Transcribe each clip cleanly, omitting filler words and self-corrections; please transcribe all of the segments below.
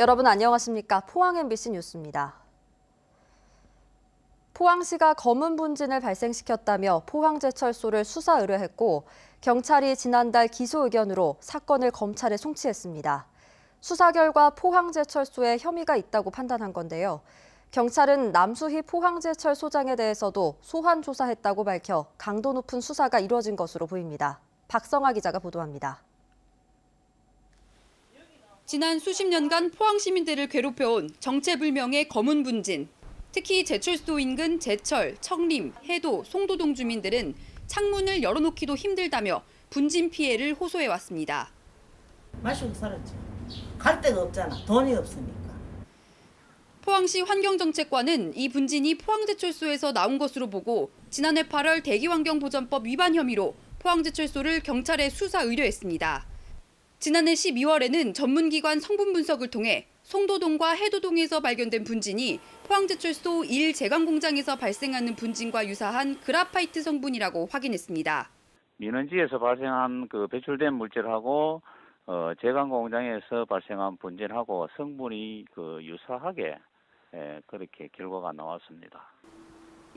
여러분 안녕하십니까? 포항 MBC 뉴스입니다. 포항시가 검은 분진을 발생시켰다며 포항제철소를 수사 의뢰했고 경찰이 지난달 기소 의견으로 사건을 검찰에 송치했습니다. 수사 결과 포항제철소에 혐의가 있다고 판단한 건데요. 경찰은 남수희 포항제철소장에 대해서도 소환 조사했다고 밝혀 강도 높은 수사가 이루어진 것으로 보입니다. 박성아 기자가 보도합니다. 지난 수십 년간 포항 시민들을 괴롭혀온 정체불명의 검은 분진. 특히 제철소 인근 제철, 청림, 해도, 송도동 주민들은 창문을 열어놓기도 힘들다며 분진 피해를 호소해왔습니다. 마시고 살았지. 갈 데가 없잖아. 돈이 없으니까. 포항시 환경정책관은 이 분진이 포항제철소에서 나온 것으로 보고 지난해 8월 대기환경보전법 위반 혐의로 포항제철소를 경찰에 수사 의뢰했습니다. 지난해 12월에는 전문기관 성분 분석을 통해 송도동과 해도동에서 발견된 분진이 포항제철소 1 제광공장에서 발생하는 분진과 유사한 그라파이트 성분이라고 확인했습니다. 민원지에서 발생한 배출된 물질하고 제광공장에서 발생한 분진하고 성분이 유사하게 그렇게 결과가 나왔습니다.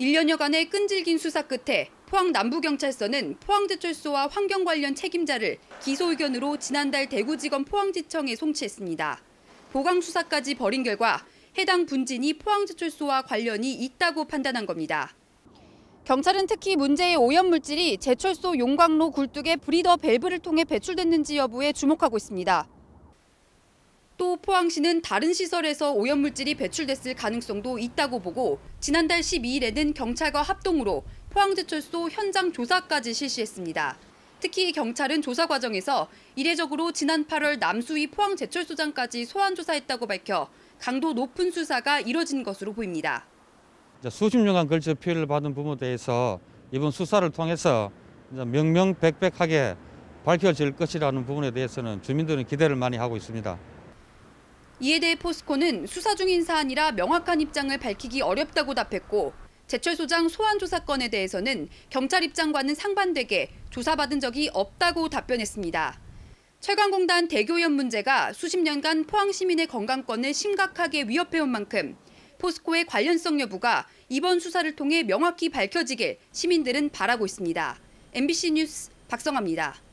1년여간의 끈질긴 수사 끝에 포항 남부경찰서는 포항제철소와 환경 관련 책임자를 기소 의견으로 지난달 대구지검 포항지청에 송치했습니다. 보강 수사까지 벌인 결과 해당 분진이 포항제철소와 관련이 있다고 판단한 겁니다. 경찰은 특히 문제의 오염물질이 제철소 용광로 굴뚝의 브리더 밸브를 통해 배출됐는지 여부에 주목하고 있습니다. 또 포항시는 다른 시설에서 오염물질이 배출됐을 가능성도 있다고 보고 지난달 12일에는 경찰과 합동으로 포항제철소 현장 조사까지 실시했습니다. 특히 경찰은 조사 과정에서 이례적으로 지난 8월 남수희 포항제철소장까지 소환 조사했다고 밝혀 강도 높은 수사가 이뤄진 것으로 보입니다. 수십 년간 걸쳐 피해를 받은 부분에 대해서 이번 수사를 통해서 명명백백하게 밝혀질 것이라는 부분에 대해서는 주민들은 기대를 많이 하고 있습니다. 이에 대해 포스코는 수사 중인 사안이라 명확한 입장을 밝히기 어렵다고 답했고 제철소장 소환 조사건에 대해서는 경찰 입장과는 상반되게 조사받은 적이 없다고 답변했습니다. 철강공단 대교염 문제가 수십 년간 포항 시민의 건강권을 심각하게 위협해온 만큼 포스코의 관련성 여부가 이번 수사를 통해 명확히 밝혀지길 시민들은 바라고 있습니다. MBC 뉴스 박성아입니다.